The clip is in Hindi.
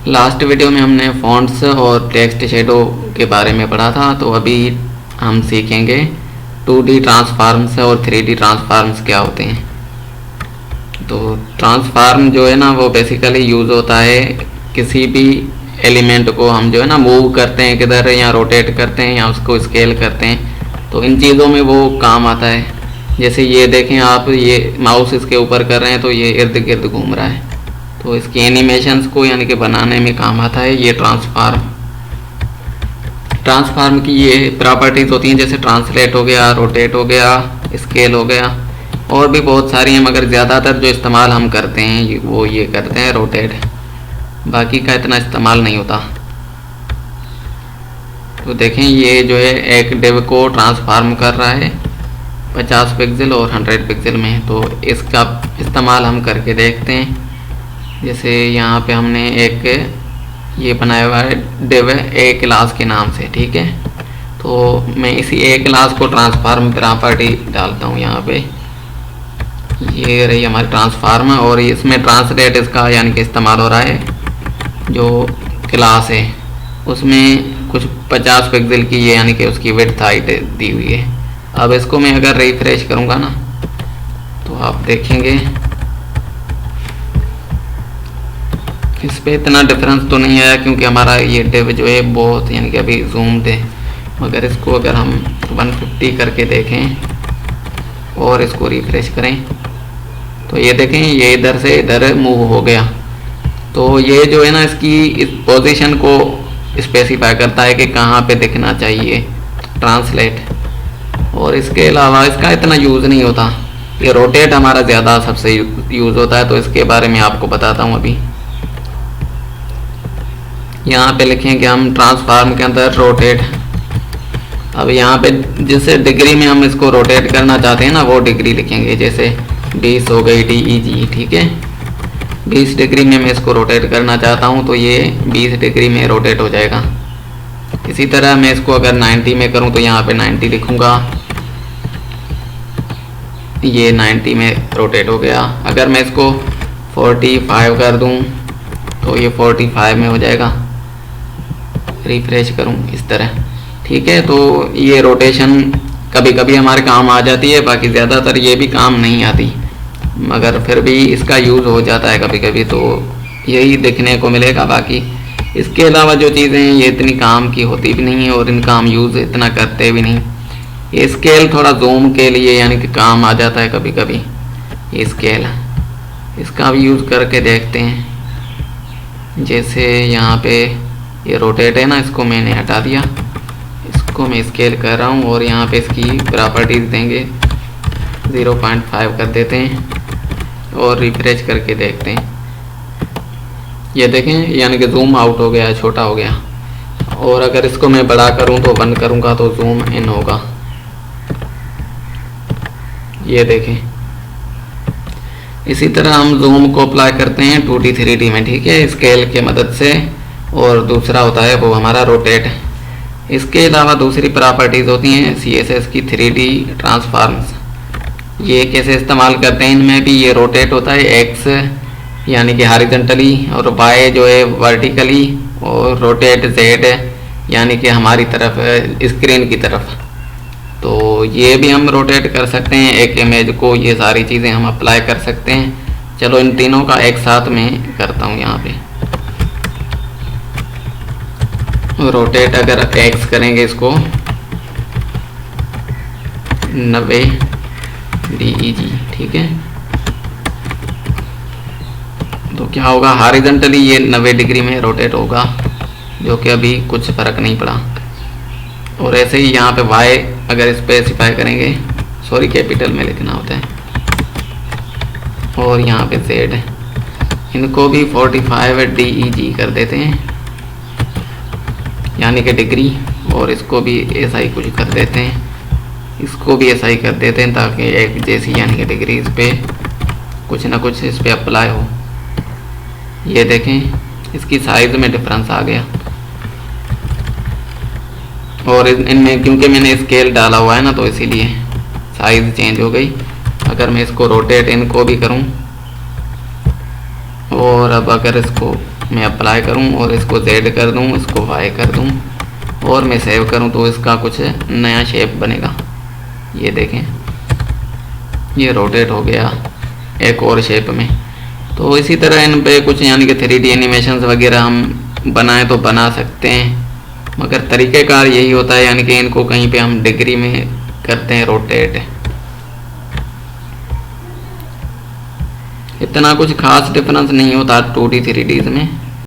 लास्ट वीडियो में हमने फॉन्ट्स और टेक्स्ट शेडो के बारे में पढ़ा था, तो अभी हम सीखेंगे 2D ट्रांसफार्म्स और 3D ट्रांसफार्म्स क्या होते हैं। तो ट्रांसफार्म जो है ना वो बेसिकली यूज़ होता है किसी भी एलिमेंट को हम जो है ना मूव करते हैं किधर, या रोटेट करते हैं या उसको स्केल करते हैं, तो इन चीज़ों में वो काम आता है। जैसे ये देखें आप, ये माउस इसके ऊपर कर रहे हैं तो ये इर्द गिर्द घूम रहा है, तो इसकी एनिमेशंस को यानी कि बनाने में काम आता है ये ट्रांसफार्म की ये प्रॉपर्टीज़ होती हैं, जैसे ट्रांसलेट हो गया, रोटेट हो गया, स्केल हो गया, और भी बहुत सारी हैं, मगर ज़्यादातर जो इस्तेमाल हम करते हैं वो ये करते हैं रोटेट, बाकी का इतना इस्तेमाल नहीं होता। तो देखें ये जो है एक डिव को ट्रांसफार्म कर रहा है 50 पिक्सल और 100 पिक्सल में, तो इसका इस्तेमाल हम करके देखते हैं। जैसे यहाँ पे हमने एक ये बनाया हुआ है डिव ए क्लास के नाम से, ठीक है। तो मैं इसी ए क्लास को ट्रांसफार्म प्रॉपर्टी डालता हूँ यहाँ पे, ये रही हमारी ट्रांसफार्म, और इसमें ट्रांसलेट इसका यानी कि इस्तेमाल हो रहा है। जो क्लास है उसमें कुछ 50 पिक्सल की ये यानी कि उसकी विड्थ हाइट दी हुई है। अब इसको मैं अगर रिफ्रेश करूँगा ना तो आप देखेंगे इस पे इतना डिफरेंस तो नहीं आया, क्योंकि हमारा ये डिव जो है बहुत यानी कि अभी जूम्ड है। मगर इसको अगर हम 150 करके देखें और इसको रिफ्रेश करें तो ये देखें ये इधर से इधर मूव हो गया। तो ये जो है ना इसकी इस पोजीशन को स्पेसिफाई करता है कि कहाँ पे दिखना चाहिए ट्रांसलेट, और इसके अलावा इसका इतना यूज़ नहीं होता। ये रोटेट हमारा ज़्यादा सबसे यूज़ होता है, तो इसके बारे में आपको बताता हूँ। अभी यहाँ पे लिखेंगे हम ट्रांसफार्म के अंदर रोटेट। अब यहाँ पे जिस डिग्री में हम इसको रोटेट करना चाहते हैं ना वो डिग्री लिखेंगे, जैसे 20 हो गई DEG, ठीक है। 20 डिग्री में मैं इसको रोटेट करना चाहता हूँ तो ये 20 डिग्री में रोटेट हो जाएगा। इसी तरह मैं इसको अगर 90 में करूँ तो यहाँ पे 90 लिखूँगा, ये 90 में रोटेट हो गया। अगर मैं इसको 45 कर दूँ तो ये 45 में हो जाएगा। रिफ्रेश करूं इस तरह, ठीक है। तो ये रोटेशन कभी कभी हमारे काम आ जाती है, बाकी ज़्यादातर ये भी काम नहीं आती, मगर फिर भी इसका यूज़ हो जाता है कभी कभी, तो यही देखने को मिलेगा। बाकी इसके अलावा जो चीज़ें हैं ये इतनी काम की होती भी नहीं है और इनका हम यूज़ इतना करते भी नहीं। ये स्केल थोड़ा जूम के लिए यानी कि काम आ जाता है कभी कभी, ये स्केल इसका भी यूज़ करके देखते हैं। जैसे यहाँ पे ये रोटेट है ना, इसको मैंने हटा दिया, इसको मैं स्केल कर रहा हूँ और यहाँ पे इसकी प्रॉपर्टीज़ देंगे 0.5 कर देते हैं और रिफ्रेश करके देखते हैं। ये देखें यानी कि जूम आउट हो गया, छोटा हो गया। और अगर इसको मैं बड़ा करूँ तो 1 करूँगा तो जूम इन होगा, ये देखें। इसी तरह हम जूम को अप्लाई करते हैं 2D 3D में, ठीक है, स्केल के मदद से। और दूसरा होता है वो हमारा रोटेट। इसके अलावा दूसरी प्रॉपर्टीज़ होती हैं CSS की 3D ट्रांसफार्म्स। ये कैसे इस्तेमाल करते हैं, इनमें भी ये रोटेट होता है X यानी कि हॉरिजॉन्टली, और Y जो है वर्टिकली, और रोटेट Z यानी कि हमारी तरफ स्क्रीन की तरफ। तो ये भी हम रोटेट कर सकते हैं एक इमेज को, ये सारी चीज़ें हम अप्लाई कर सकते हैं। चलो इन तीनों का एक साथ में करता हूँ। यहाँ पे रोटेट अगर X करेंगे इसको 90 DEG, ठीक है, तो क्या होगा, हॉरिजॉन्टली ये 90 डिग्री में रोटेट होगा, जो कि अभी कुछ फ़र्क नहीं पड़ा। और ऐसे ही यहाँ पे Y अगर स्पेसिफाई करेंगे, सॉरी कैपिटल में लिखना होता है, और यहाँ पे Z, इनको भी 45 DEG कर देते हैं यानी कि डिग्री, और इसको भी ऐसा ही कुछ कर देते हैं, इसको भी ऐसा ही कर देते हैं, ताकि एक जैसी यानी कि डिग्री इस पर कुछ ना कुछ इस पर अप्लाई हो। ये देखें इसकी साइज़ में डिफरेंस आ गया, और इनमें क्योंकि मैंने स्केल डाला हुआ है ना तो इसीलिए साइज़ चेंज हो गई। अगर मैं इसको रोटेट इनको भी करूं, और अब अगर इसको मैं अप्लाई करूं और इसको Z कर दूं, इसको Y कर दूं और मैं सेव करूं तो इसका कुछ नया शेप बनेगा। ये देखें, ये रोटेट हो गया एक और शेप में। तो इसी तरह इन पे कुछ यानी कि 3D एनिमेशंस वगैरह हम बनाएं तो बना सकते हैं, मगर तरीक़ेकार यही होता है, यानी कि इनको कहीं पे हम डिग्री में करते हैं रोटेट। इतना कुछ खास डिफरेंस नहीं होता 2D 3Ds में।